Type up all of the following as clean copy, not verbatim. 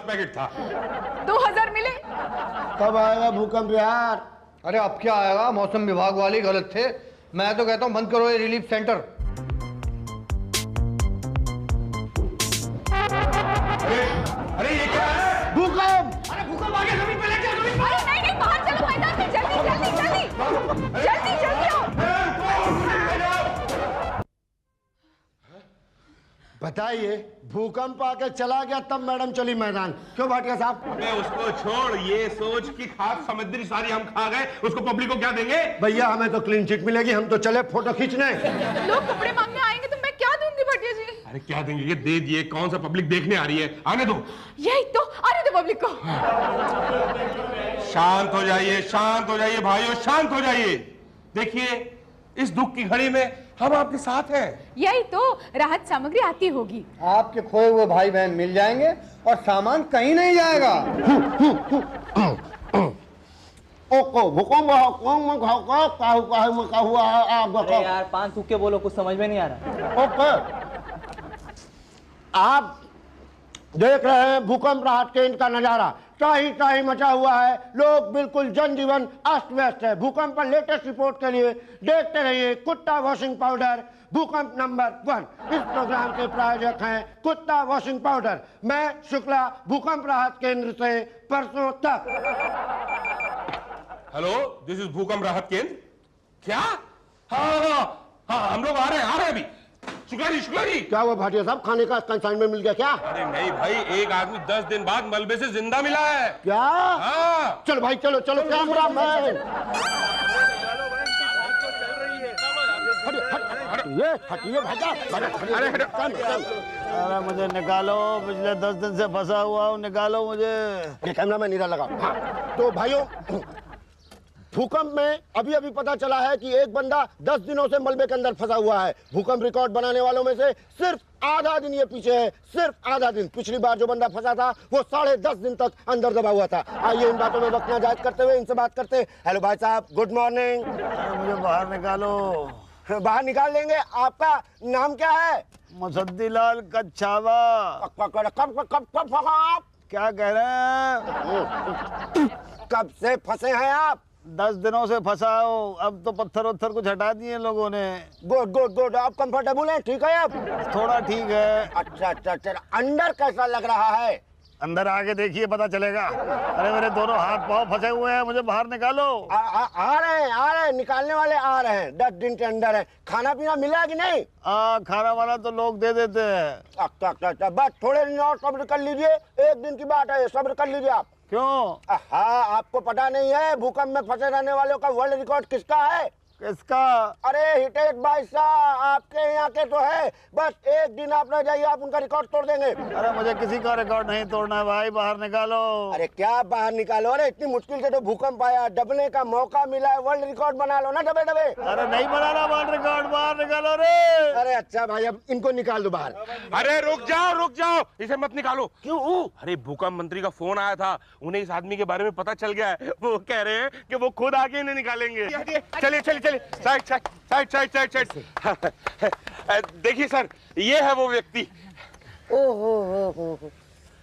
Packet था। 2000 मिले। कब आएगा भूकंप यार? अरे अब क्या आएगा, मौसम विभाग वाले गलत थे। मैं तो कहता हूँ बंद करो ये रिलीफ सेंटर। अरे ये क्या है? भूकंप! अरे भूकंप आ गया, जमीन पे लेट जाओ, जमीन पे। अरे नहीं, बाहर चलो मैदान में, जल्दी जल्दी जल्दी जल्दी जल्दी आओ। बताइए, भूकंप आके चला गया तब मैडम चली मैदान। क्यों भाटिया साहब? अबे उसको छोड़, ये सोच कि खाद समुद्री सारी हम खा गए, उसको पब्लिक को क्या देंगे? भैया हमें तो क्लीन चिट मिलेगी, हम तो चले फोटो खींचने। लोग कपड़े मांगने आएंगे तो मैं क्या दूंगी भटिया जी? अरे क्या देंगे? ये दे दिए, कौन सा पब्लिक देखने आ रही है? आने दो। यही तो, आने दो पब्लिक को। शांत हो जाइए, शांत हो जाइए भाइयों, शांत हो जाइए। देखिए, इस दुख की घड़ी में हम आपके साथ हैं। यही तो, राहत सामग्री आती होगी। आपके खोए हुए भाई बहन मिल जाएंगे और सामान कहीं नहीं जाएगा। अरे यार 5 तुक्के बोलो, कुछ समझ में नहीं आ रहा। ओके, आप देख रहे हैं भूकंप राहत केंद्र का नजारा। टाही मचा हुआ है, लोग बिल्कुल जनजीवन अस्त व्यस्त है। भूकंप पर लेटेस्ट रिपोर्ट के लिए देखते रहिए कुत्ता वॉशिंग पाउडर, भूकंप नंबर 1। इस प्रोग्राम के प्रायोजक हैं कुत्ता वॉशिंग पाउडर। मैं शुक्ला, भूकंप राहत केंद्र से परसों तक। हेलो, दिस इज भूकंप राहत केंद्र। क्या? हाँ, हम लोग आ रहे हैं अभी। शुक्ला जी। क्या हुआ भाटिया साहब, खाने का कंसाइनमेंट मिल गया क्या? अरे नहीं भाई, एक आदमी 10 दिन बाद मलबे से जिंदा मिला है। क्या? हाँ। चलो भाई, चलो कैमरा मैन। हटिए भाजा। अरे मुझे निकालो, पिछले 10 दिन से फंसा हुआ हूँ, निकालो मुझे। ये कैमरा मैन नीरा लगा। हाँ, तो भाइयों, भूकंप में अभी पता चला है कि एक बंदा 10 दिनों से मलबे के अंदर फंसा हुआ है। भूकंप रिकॉर्ड बनाने वालों में से सिर्फ आधा दिन ये पीछे है, सिर्फ आधा दिन। पिछली बार जो बंदा फंसा था वो 10.5 दिन तक अंदर दबा हुआ था। आइए इन बातों में वक्त न जायज करते हुए इनसे बात करते हैं। हेलो भाई साहब, गुड मॉर्निंग। मुझे बाहर निकालो। बाहर निकाल लेंगे। आपका नाम क्या है? मुसद्दीलाल कच्छावा। कब क्या कह रहे हैं? कब से फंसे हैं आप? 10 दिनों से फंसा हूँ। अब तो पत्थर कुछ हटा दिए लोगों ने। गुड। आप कंफर्टेबल हैं? ठीक है अब? थोड़ा ठीक है। अच्छा। अंदर कैसा लग रहा है? अंदर आके देखिए, पता चलेगा। अरे मेरे दोनों हाथ पांव फंसे हुए हैं, मुझे बाहर निकालो। आ रहे हैं, निकालने वाले आ रहे हैं। 10 दिन के अंदर है। खाना पीना मिला कि नहीं? खाना वाना तो लोग दे देते हैं। अच्छा, बस थोड़े दिन और सब्र कर लीजिए। 1 दिन की बात है, सब्र कर लीजिए आप। क्यों? हाँ, आपको पता नहीं है भूकंप में फंसे रहने वालों का वर्ल्ड रिकॉर्ड किसका है? किसका? अरे हिटेश भाई साहब, आपके यहाँ के तो है। बस 1 दिन आप रह जाइए, आप उनका रिकॉर्ड तोड़ देंगे। अरे मुझे किसी का रिकॉर्ड नहीं तोड़ना है भाई, बाहर निकालो। अरे क्या बाहर निकालो? अरे इतनी मुश्किल से तो भूकंप आया, दबने का मौका मिला है, वर्ल्ड रिकॉर्ड बना लो ना दबे। अरे नहीं बनाना वर्ल्ड रिकॉर्ड, बाहर निकालो रे। अरे अच्छा भाई, अब इनको निकाल दो बाहर। अरे रुक जाओ, इसे मत निकालो। क्यों? अरे भूकंप मंत्री का फोन आया था, उन्हें इस आदमी के बारे में पता चल गया है। वो कह रहे हैं कि वो खुद आके इन्हें निकालेंगे। चलिए, साइड। देखिए सर, ये है वो व्यक्ति। ओहो,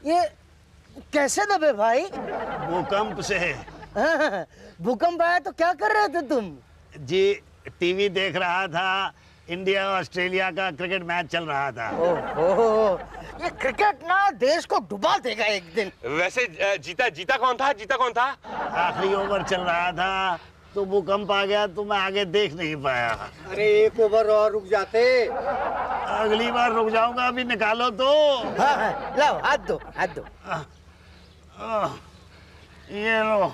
ये कैसे दबे भाई? भूकंप से। भूकंप आया तो क्या कर रहे थे तुम? जी टीवी देख रहा था, इंडिया ऑस्ट्रेलिया का क्रिकेट मैच चल रहा था। ओहो, ये क्रिकेट ना देश को डुबा देगा एक दिन। वैसे जीता कौन था? आखिरी ओवर चल रहा था तो भूकंप आ गया, तो मैं आगे देख नहीं पाया। अरे 1 ओवर और रुक जाते। अगली बार रुक जाऊंगा, अभी निकालो तो। हाँ, लाओ हाथ दो। ये लो।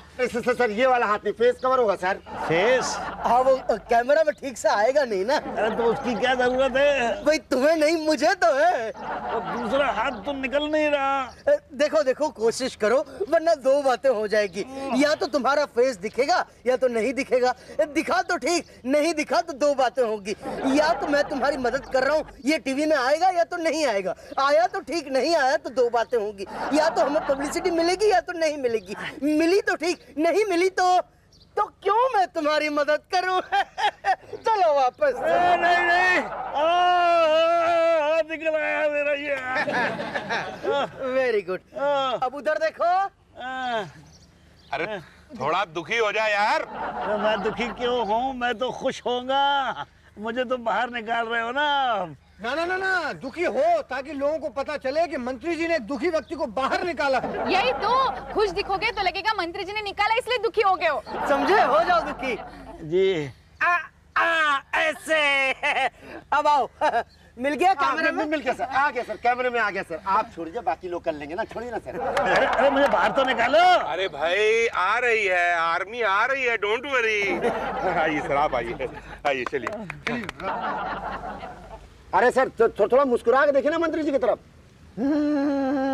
सर ये वाला हाथ नहीं, फेस कवर होगा सर। फेस? हाँ, वो कैमरा में ठीक से आएगा नहीं ना। अरे तो उसकी क्या जरूरत है? भाई तुम्हें नहीं, मुझे तो है। और दूसरा हाथ तो निकल नहीं रहा। देखो कोशिश करो, वरना 2 बातें हो जाएगी। या तो तुम्हारा फेस दिखेगा या तो नहीं दिखेगा। दिखा तो ठीक, नहीं दिखा तो 2 बातें होगी। या तो मैं तुम्हारी मदद कर रहा हूँ, ये टीवी में आएगा या तो नहीं आएगा। आया तो ठीक, नहीं आया तो 2 बातें होंगी। या तो हमें पब्लिसिटी मिलेगी या तो नहीं मिलेगी। मिली तो ठीक, नहीं मिली तो क्यों मैं तुम्हारी मदद करूं? चलो वापस। नहीं, निकल आया मेरा ये। Very good. अब अब उधर देखो। अरे थोड़ा दुखी हो जा यार। अरे मैं दुखी क्यों हूँ, मैं तो खुश होऊंगा। मुझे तो बाहर निकाल रहे हो ना। ना ना ना ना, दुखी हो ताकि लोगों को पता चले कि मंत्री जी ने एक दुखी व्यक्ति को बाहर निकाला है। यही तो, खुश दिखोगे तो लगेगा मंत्री जी ने निकाला इसलिए दुखी हो गए हो। समझे? हो जाओ दुखी। जी ऐसे अब आओ। मिल गया कैमरे में? मिल गया सर, आ गया सर, कैमरे में आ गया सर। आप छोड़िए, बाकी लोग कर लेंगे ना, छोड़िए ना सर। अरे अरे मुझे बाहर तो निकालो। अरे भाई आ रही है, आर्मी आ रही है, डोंट वरी। आइए सर, आप आइए, आइए चलिए। अरे सर थोड़ा मुस्कुरा के देखिए ना मंत्री जी की तरफ।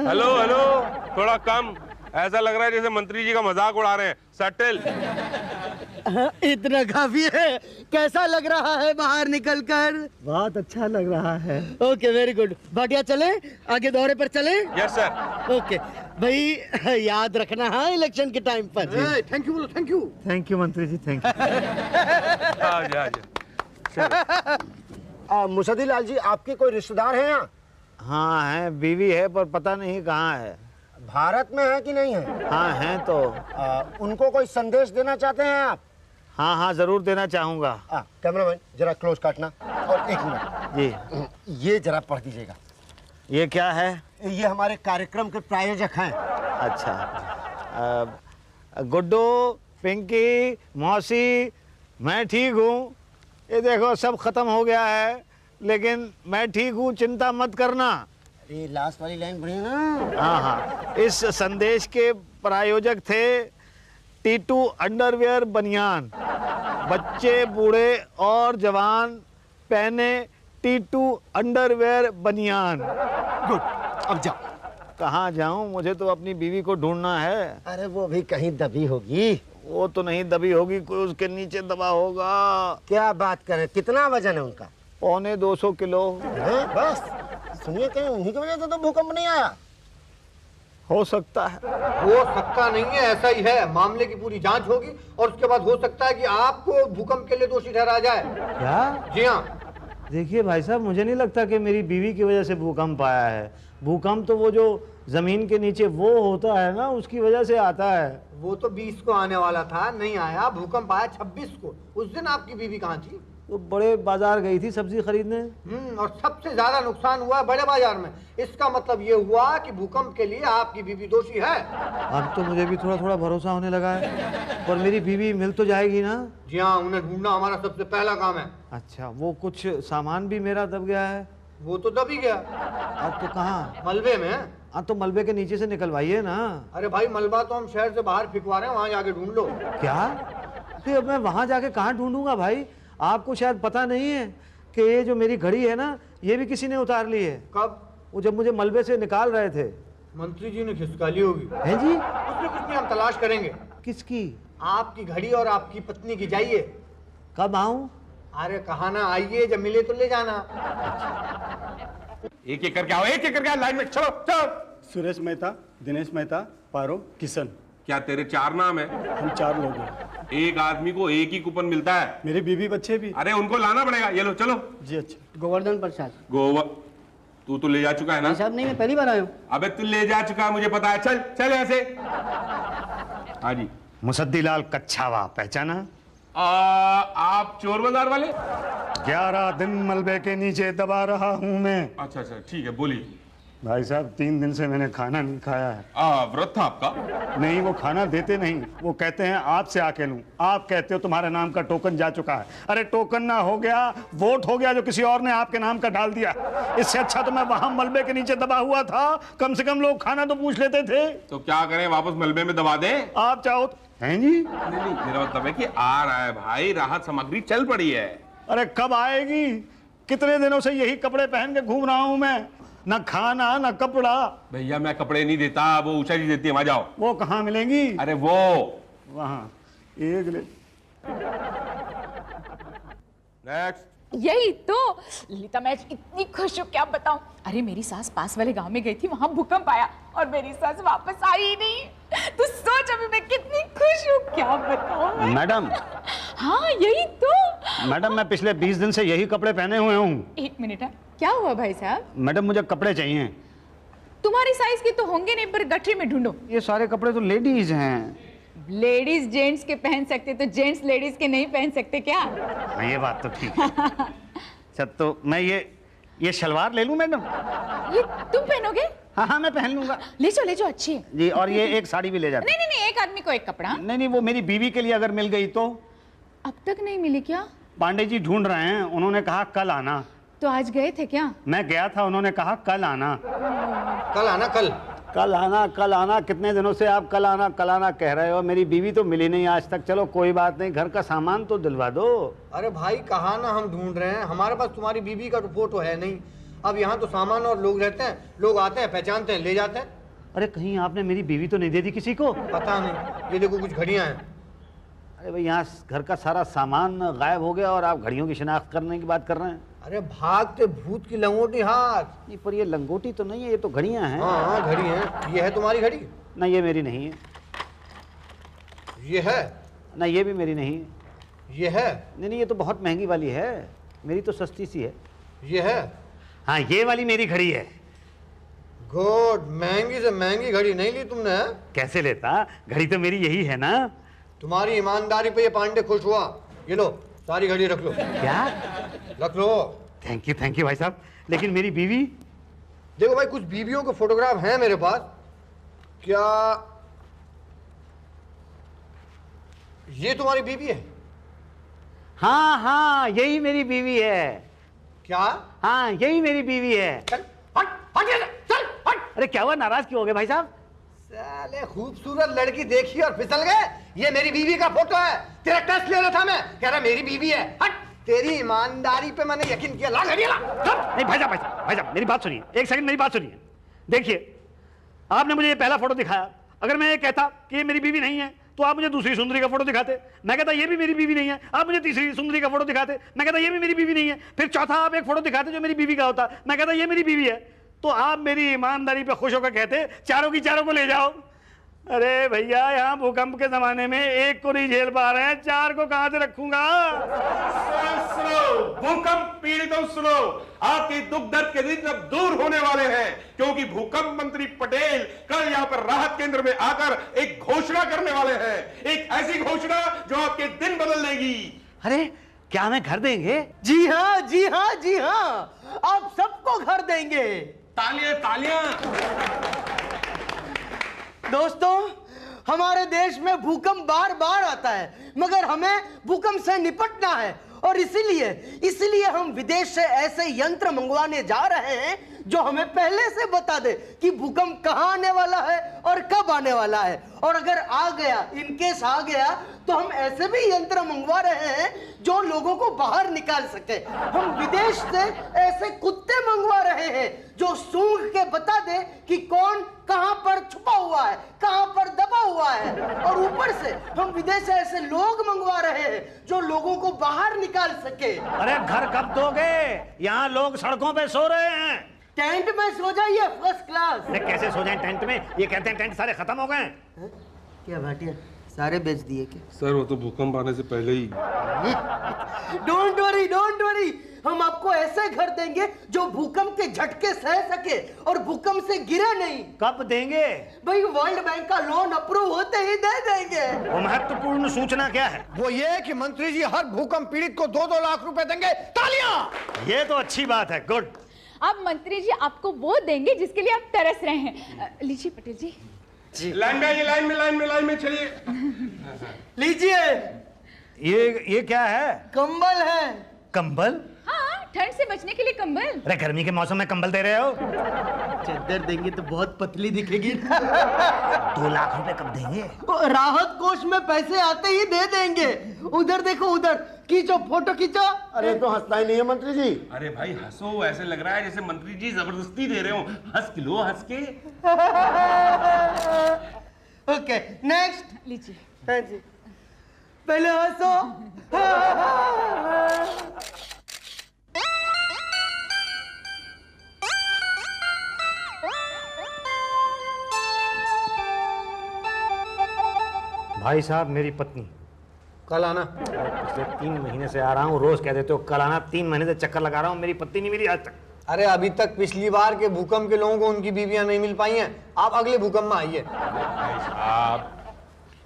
हेलो हेलो, थोड़ा कम। ऐसा लग रहा है जैसे मंत्री जी का मजाक उड़ा रहे हैं। सटल। इतना काफी है। कैसा लग रहा है बाहर निकलकर? बहुत अच्छा लग रहा है। Okay, very good. भाटिया चले, आगे दौरे पर चले। Yes sir. ओके भाई, याद रखना है इलेक्शन के टाइम पर। थैंक यू बोलो, थैंक यू। थैंक यू मंत्री जी, थैंक यू। आ जा। मुसद्दी लाल जी, आपके कोई रिश्तेदार हैं यहाँ? हाँ है, बीवी है पर पता नहीं कहाँ है। भारत में है कि नहीं है? हाँ हैं तो। उनको कोई संदेश देना चाहते हैं आप? हाँ हाँ जरूर देना चाहूँगा। कैमरामैन जरा क्लोज काटना। और एक मिनट जी, ये जरा पढ़ दीजिएगा। ये क्या है? ये हमारे कार्यक्रम के प्रायोजक हैं। अच्छा, गुड्डू, पिंकी, मौसी, मैं ठीक हूँ। ये देखो सब खत्म हो गया है, लेकिन मैं ठीक हूँ, चिंता मत करना। अरे लास्ट वाली लाइन बढ़िया ना। हाँ हाँ, इस संदेश के प्रायोजक थे टीटू अंडरवियर बनियान। बच्चे, बूढ़े और जवान पहने टीटू अंडरवियर बनियान। गुड, अब जाओ। कहाँ जाऊँ? मुझे तो अपनी बीवी को ढूंढना है। अरे वो भी कहीं दबी होगी। वो तो नहीं दबी होगी, कोई उसके नीचे दबा होगा। क्या बात करें, कितना वजन है उनका? 250 किलो। हैं? बस सुनिए, कहीं उन्हीं की वजह से तो भूकंप नहीं आया? हो सकता है। हो सकता नहीं है, ऐसा ही है। मामले की पूरी जांच होगी और उसके बाद हो सकता है कि आपको भूकंप के लिए दोषी ठहराया जाए। क्या? जी हाँ। देखिए भाई साहब, मुझे नहीं लगता कि मेरी बीवी की वजह से भूकंप आया है। भूकंप तो वो जो जमीन के नीचे वो होता है ना, उसकी वजह से आता है। वो तो 20 को आने वाला था, नहीं आया। भूकंप आया 26 को। उस दिन आपकी बीवी कहाँ थी? वो बड़े बाजार गई थी सब्जी खरीदने। और सबसे ज्यादा नुकसान हुआ बड़े बाजार में। इसका मतलब ये हुआ कि भूकंप के लिए आपकी बीवी दोषी है। अब तो मुझे भी थोड़ा थोड़ा भरोसा होने लगा है। पर मेरी बीवी मिल तो जाएगी ना? जी हाँ, उन्हें ढूंढना हमारा सबसे पहला काम है। अच्छा, वो कुछ सामान भी मेरा दब गया है। वो तो दब ही गया। अब तो कहाँ? मलबे में। हाँ तो मलबे के नीचे से निकलवाइए ना। अरे भाई, मलबा तो हम शहर से बाहर फिकवा रहे हैं, वहां जाके ढूंढ लो। क्या? तो अब मैं वहां जाके कहाँ ढूंढूंगा भाई? आपको शायद पता नहीं है कि ये जो मेरी घड़ी है ना, ये भी किसी ने उतार ली है। कब? वो जब मुझे मलबे से निकाल रहे थे। मंत्री जी ने खिसका ली होगी। हैं जी? उसमें कुछ नहीं, हम तलाश करेंगे। किसकी? आपकी घड़ी और आपकी पत्नी की। जाइए। कब आऊं? अरे कहा ना, आइए, जब मिले तो ले जाना। एक एक करके आओ, एक एक करके आओ, लाइन में चलो चलो। सुरेश मेहता, दिनेश मेहता, पारो, किशन। क्या तेरे 4 नाम है? हम 4 लोग हैं। एक आदमी को एक ही कूपन मिलता है। मेरी बीवी बच्चे भी। अरे उनको लाना पड़ेगा। ये लो चलो। जी अच्छा। गोवर्धन प्रसाद गोवा तू तो ले जा चुका है ना? साहब, नहीं मैं पहली बार आया हूँ। अबे तू ले जा चुका है, मुझे पता है। चल चल ऐसे। हाँ जी। मुसद्दी लाल कच्छावा पहचाना? आप चोर बाजार वाले? 11 दिन मलबे के नीचे दबा रहा हूँ मैं। अच्छा अच्छा, ठीक है, बोलिए। भाई साहब 3 दिन से मैंने खाना नहीं खाया है। व्रत था आपका? नहीं, वो खाना देते नहीं, वो कहते हैं आपसे आके लूं। आप कहते हो तुम्हारे नाम का टोकन जा चुका है। अरे टोकन ना हो गया, वोट हो गया जो किसी और ने आपके नाम का डाल दिया। इससे अच्छा तो मैं वहां मलबे के नीचे दबा हुआ था, कम से कम लोग खाना तो पूछ लेते थे। तो क्या करें, वापस मलबे में दबा दें? आप चाहो तो। हैं जी? नहीं, मेरा मतलब है कि आ रहा है भाई, राहत सामग्री चल पड़ी है। अरे कब आएगी? कितने दिनों से यही कपड़े पहन के घूम रहा हूं मैं, ना खाना ना कपड़ा। भैया मैं कपड़े नहीं देता, वो ऊषा जी देती है, वहां जाओ। वो कहाँ मिलेंगी? अरे वो वहां एक ले। नेक्स्ट। यही तो ललिता, मैं इतनी खुश हूँ क्या बताऊं। अरे मेरी सास पास वाले गांव में गई थी, वहां भूकंप आया और मेरी सास वापस आई ही नहीं। तू सोच अभी मैं कितनी खुश हूँ, क्या बताऊं मैं। मैडम। हाँ यही तो। मैडम मैं पिछले 20 दिन से यही कपड़े पहने हुए हूँ। एक मिनट है, क्या हुआ भाई साहब? मैडम मुझे कपड़े चाहिए। तुम्हारी साइज की तो होंगे नहीं, पर गठरी में ढूंढो। ये सारे कपड़े तो लेडीज हैं। लेडीज जेंट्स के पहन सकते तो जेंट्स लेडीज के नहीं पहन सकते क्या? हाँ, ये बात तो ठीक है। अच्छा, तो मैं ये शलवार ले लूं मैडम? ये तुम पहनोगे? हाँ, मैं पहन लूंगा। ले जाओ, अच्छी है जी। और ये एक साड़ी भी ले जाते। नहीं, एक आदमी को एक कपड़ा। नहीं, वो मेरी बीवी के लिए अगर मिल गई तो। अब तक नहीं मिली क्या? पांडे जी ढूंढ रहे हैं, उन्होंने कहा कल आना। तो आज गए थे क्या? मैं गया था, उन्होंने कहा कल आना। कल आना, कल आना। कितने दिनों से आप कल आना कह रहे हो? मेरी बीवी तो मिली नहीं आज तक। चलो कोई बात नहीं, घर का सामान तो दिलवा दो। अरे भाई, कहा ना हम ढूंढ रहे हैं, हमारे पास तुम्हारी बीवी का फोटो है नहीं। अब यहाँ तो सामान और लोग रहते हैं, लोग आते हैं, पहचानते हैं, ले जाते हैं। अरे कहीं आपने मेरी बीवी तो नहीं दे दी किसी को? पता नहीं, ये देखो कुछ घड़ियां हैं। अरे भाई, यहाँ घर का सारा सामान गायब हो गया और आप घड़ियों की शिनाख्त करने की बात कर रहे हैं? अरे भागते भूत की लंगोटी हाथ। नहीं, पर ये लंगोटी तो नहीं है, ये तो घड़ियां हैं। हाँ, घड़ी है। ये है तुम्हारी घड़ी? नहीं, ये मेरी नहीं है। ये है? नहीं, ये भी मेरी नहीं है। ये है? नहीं, ये तो बहुत महंगी वाली है, मेरी तो सस्ती सी है। ये है? हाँ, ये वाली मेरी घड़ी है। गुड। महंगी से महंगी घड़ी नहीं ली तुमने? कैसे लेता, घड़ी तो मेरी यही है ना। तुम्हारी ईमानदारी पे ये पांडे खुश हुआ। ये लो, सारी घड़ी रख लो। क्या? रख लो। थैंक यू भाई साहब। लेकिन मेरी बीवी? देखो भाई, कुछ बीवियों के फोटोग्राफ हैं मेरे पास। क्या ये तुम्हारी बीवी है? हाँ, यही मेरी बीवी है। क्या? हाँ, यही मेरी बीवी है। चल, हट। अरे क्या हुआ, नाराज क्यों हो गए भाई साहब? साले खूबसूरत लड़की देखी और फिसल गए। ये मेरी बीवी का फोटो है। तेरा टेस्ट ले रहा था मैं, कह रहा मेरी बीवी है। हट। तेरी ईमानदारी पे मैंने यकीन किया। ला घड़ी ला। नहीं भाई साहब, मेरी बात सुनिए, एक सेकंड मेरी बात सुनिए। देखिए, आपने मुझे ये पहला फोटो दिखाया। अगर मैं ये कहता कि ये मेरी बीवी नहीं है, तो आप मुझे दूसरी सुंदरी का फोटो दिखाते। मैं कहता ये भी मेरी बीवी नहीं है, आप मुझे तीसरी सुंदरी का फोटो दिखाते। मैं कहता ये भी मेरी बीवी नहीं है। फिर चौथा आप एक फोटो दिखाते जो मेरी बीवी का होता। मैं कहता ये मेरी बीवी है। तो आप मेरी ईमानदारी पे खुश होकर कहते चारों की चारों को ले जाओ। अरे भैया, यहाँ भूकंप के जमाने में एक को नहीं झेल पा रहे हैं, चार को कहां से रखूंगा? सुनो, भूकंप पीड़ितों सुनो, आपके दुख दर्द के दिन अब दूर होने वाले हैं, क्योंकि भूकंप मंत्री पटेल कल यहाँ पर राहत केंद्र में आकर एक घोषणा करने वाले हैं। एक ऐसी घोषणा जो आपके दिन बदल देगी। अरे क्या हमें घर देंगे? जी हाँ, आप सबको घर देंगे। तालियां। दोस्तों, हमारे देश में भूकंप बार बार आता है, मगर हमें भूकंप से निपटना है और इसीलिए हम विदेश से ऐसे यंत्र मंगवाने जा रहे हैं जो हमें पहले से बता दे कि भूकंप कहाँ आने वाला है और कब आने वाला है। और अगर आ गया, इनकेस आ गया, तो हम ऐसे भी यंत्र मंगवा रहे हैं जो लोगों को बाहर निकाल सके। हम विदेश से ऐसे कुत्ते मंगवा रहे हैं जो सूंघ के बता दे कि कौन कहां पर छुपा हुआ है, कहां पर दबा हुआ है। और ऊपर से हम विदेश से ऐसे लोग मंगवा रहे हैं जो लोगों को बाहर निकाल सके। अरे घर कब दोगे? यहाँ लोग सड़कों पे सो रहे हैं। टेंट में सो जाइए, फर्स्ट क्लास। अरे कैसे सो जाएं टेंट में? ये कहते हैं टेंट सारे खत्म हो गए। क्या भाटिया, सारे बेच दिए क्या? सर, वो तो भूकंप आने से पहले ही। डोंट वरी, हम आपको ऐसे घर देंगे जो भूकंप के झटके सह सके और भूकंप से गिरे नहीं। कब देंगे? भाई, वर्ल्ड बैंक का लोन अप्रूव होते ही दे देंगे। वो महत्वपूर्ण सूचना क्या है? वो ये कि मंत्री जी हर भूकंप पीड़ित को 2-2 लाख रुपए देंगे। तालियां। ये तो अच्छी बात है, गुड। अब मंत्री जी आपको वो देंगे जिसके लिए आप तरस रहे हैं। लीजिए पटेल जी। लाइन में चलिए। लीजिए। ये क्या है? कंबल है। कंबल? हाँ, ठंड से बचने के लिए कंबल। अरे गर्मी के मौसम में कंबल दे रहे हो? चादर देंगे तो बहुत पतली दिखेगी। 2 लाख रुपए कब देंगे? राहत कोष में पैसे आते ही दे देंगे। उधर देखो, उधर खींचो, फोटो खींचो। अरे तो हंसता ही नहीं है मंत्री जी। अरे भाई हंसो, ऐसे लग रहा है जैसे मंत्री जी जबरदस्ती दे रहे हो। हंस के लो, हंस के। Okay, next. लीजिए। हाँ जी, पहले हंसो। भाई साहब, मेरी पत्नी कल आना। पिछले 3 महीने से आ रहा हूँ, रोज कह देते हो कल आना। 3 महीने से चक्कर लगा रहा हूँ, मेरी पत्नी नहीं मिली आज तक। अरे अभी तक पिछली बार के भूकंप के लोगों को उनकी बीवियां नहीं मिल पाई हैं, आप अगले भूकंप में आइए। आप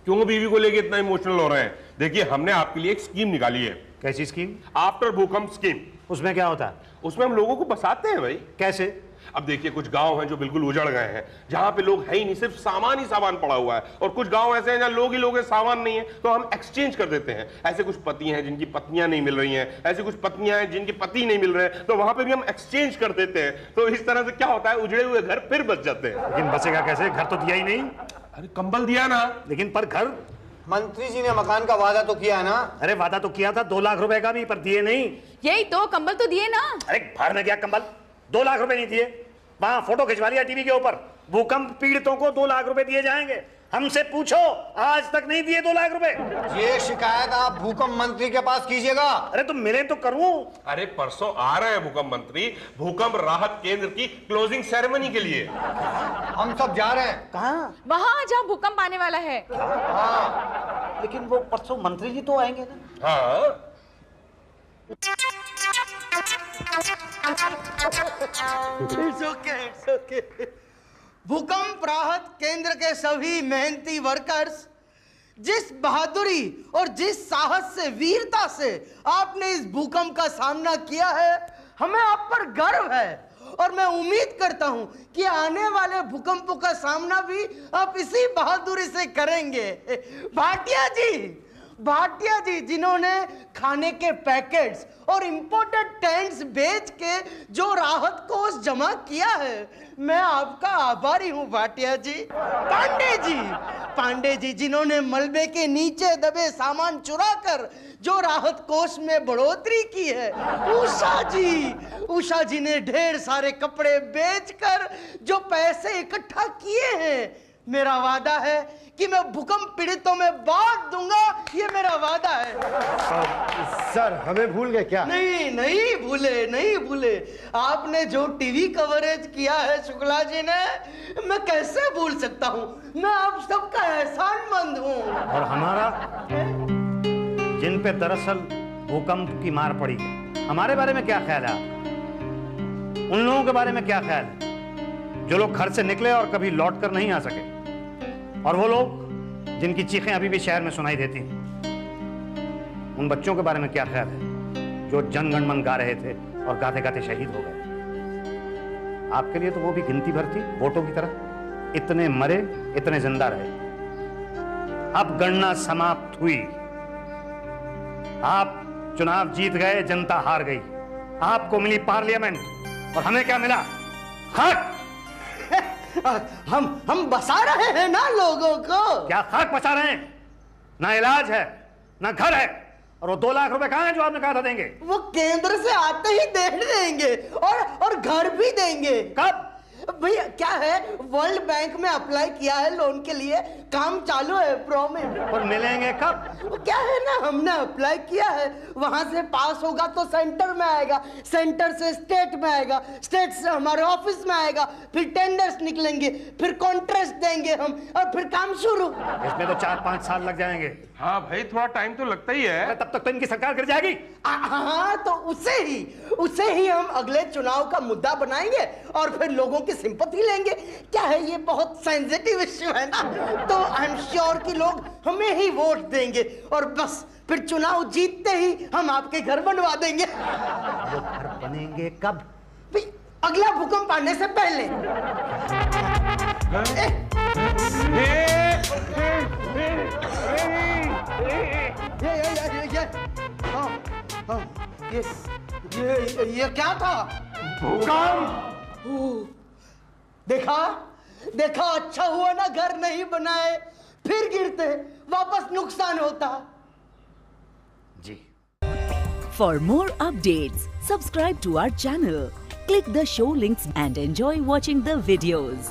क्यों बीवी को लेके इतना इमोशनल हो रहे हैं? देखिए, हमने आपके लिए एक स्कीम निकाली है। कैसी स्कीम? आफ्टर भूकंप स्कीम। उसमें क्या होता है? उसमें हम लोगों को बसाते हैं भाई। कैसे? अब देखिए, कुछ गांव हैं जो बिल्कुल उजड़ गए हैं, जहां पे लोग है ही नहीं, सिर्फ सामान ही सामान पड़ा हुआ है, और कुछ गांव ऐसे हैं जहां लोग ही लोग हैं, सामान नहीं है, तो हम एक्सचेंज कर देते हैं। ऐसे कुछ पति हैं जिनकी पत्नियां नहीं मिल रही हैं, ऐसे कुछ पत्नियां हैं जिनके पति नहीं मिल रहे हैं, तो वहां पे भी हम एक्सचेंज कर देते हैं। तो इस तरह से क्या होता है, उजड़े हुए घर फिर बच जाते हैं। लेकिन बचेगा कैसे? घर तो दिया ही नहीं। अरे कंबल दिया ना। लेकिन पर घर? मंत्री जी ने मकान का वादा तो किया है ना। अरे वादा तो किया था 2 लाख रुपए का भी, पर दिए नहीं। यही तो, कंबल तो दिए ना। अरे भाड़ में गया कंबल, 2 लाख रुपए नहीं दिए। वहां फोटो खिंचवा लिया टीवी के ऊपर, भूकंप पीड़ितों को 2 लाख रुपए दिए जाएंगे। हमसे पूछो, आज तक नहीं दिए 2 लाख रुपए। ये शिकायत आप भूकंप मंत्री के पास कीजिएगा। अरे तो मिले तो करूं। अरे परसों आ रहे हैं भूकंप मंत्री, भूकंप राहत केंद्र की क्लोजिंग सेरेमनी के लिए। हम सब जा रहे हैं। कहाँ? वहां जहाँ भूकंप आने वाला है। हाँ। लेकिन वो परसों मंत्री जी तो आएंगे ना। हाँ, It's okay. भूकंप राहत केंद्र के सभी मेहनती वर्कर्स, जिस बहादुरी और जिस साहस से, वीरता से आपने इस भूकंप का सामना किया है, हमें आप पर गर्व है। और मैं उम्मीद करता हूं कि आने वाले भूकंपों का सामना भी आप इसी बहादुरी से करेंगे। भाटिया जी जिन्होंने खाने के पैकेट्स और इंपोर्टेड टेंट्स बेच के जो राहत कोष जमा किया है, मैं आपका आभारी हूं भाटिया जी। पांडे जी जिन्होंने मलबे के नीचे दबे सामान चुरा कर जो राहत कोष में बढ़ोतरी की है। उषा जी ने ढेर सारे कपड़े बेचकर जो पैसे इकट्ठा किए हैं। मेरा वादा है कि मैं भूकंप पीड़ितों में बांट दूंगा, ये मेरा वादा है। सर हमें भूल गए क्या? नहीं भूले। आपने जो टीवी कवरेज किया है शुक्ला जी ने, मैं कैसे भूल सकता हूँ। मैं आप सबका एहसानमंद हूँ। और हमारा, जिन पे दरअसल भूकंप की मार पड़ी, हमारे बारे में क्या ख्याल है? उन लोगों के बारे में क्या ख्याल है जो लोग घर से निकले और कभी लौट कर नहीं आ सके, और वो लोग जिनकी चीखें अभी भी शहर में सुनाई देती हैं? उन बच्चों के बारे में क्या ख्याल है जो जन गण मन गा रहे थे और गाते गाते शहीद हो गए? आपके लिए तो वो भी गिनती भर थी, वोटों की तरह। इतने मरे, इतने जिंदा रहे। अब गणना समाप्त हुई। आप चुनाव जीत गए, जनता हार गई। आपको मिली पार्लियामेंट, और हमें क्या मिला? हक। हम बसा रहे हैं ना लोगों को। क्या खाक बचा रहे हैं? ना इलाज है, ना घर है, और वो 2 लाख रुपए कहां हैं जो आपने कहा था देंगे? वो केंद्र से आते ही दे देंगे, और घर भी देंगे। कब? भैया क्या है, वर्ल्ड बैंक में अप्लाई किया है लोन के लिए, काम चालू है प्रो में। और मिलेंगे कब? वो क्या है ना, हमने अप्लाई किया है, वहां से पास होगा तो सेंटर में आएगा, सेंटर से स्टेट में आएगा, स्टेट से हमारे ऑफिस में आएगा, फिर टेंडर्स निकलेंगे, फिर कॉन्ट्रैक्ट देंगे हम, और फिर काम शुरू। इसमें तो 4-5 साल लग जाएंगे। हाँ भाई, थोड़ा टाइम तो लगता ही है। तब तक तो इनकी सरकार गिर जाएगी। हाँ, तो उसे ही हम अगले चुनाव का मुद्दा बनाएंगे और फिर लोगों की सिंपैथी लेंगे। क्या है, ये बहुत सेंसिटिव इश्यू है ना, तो आई एम श्योर कि लोग हमें ही वोट देंगे, और बस फिर चुनाव जीतते ही हम आपके घर बनवा देंगे। वो घर बनेंगे कब? अगला भूकंप आने से पहले। ये क्या था? भूकंप। देखा अच्छा हुआ ना घर नहीं बनाए, फिर गिरते, वापस नुकसान होता। जी। For more updates, subscribe to our channel, click the show links and enjoy watching the videos.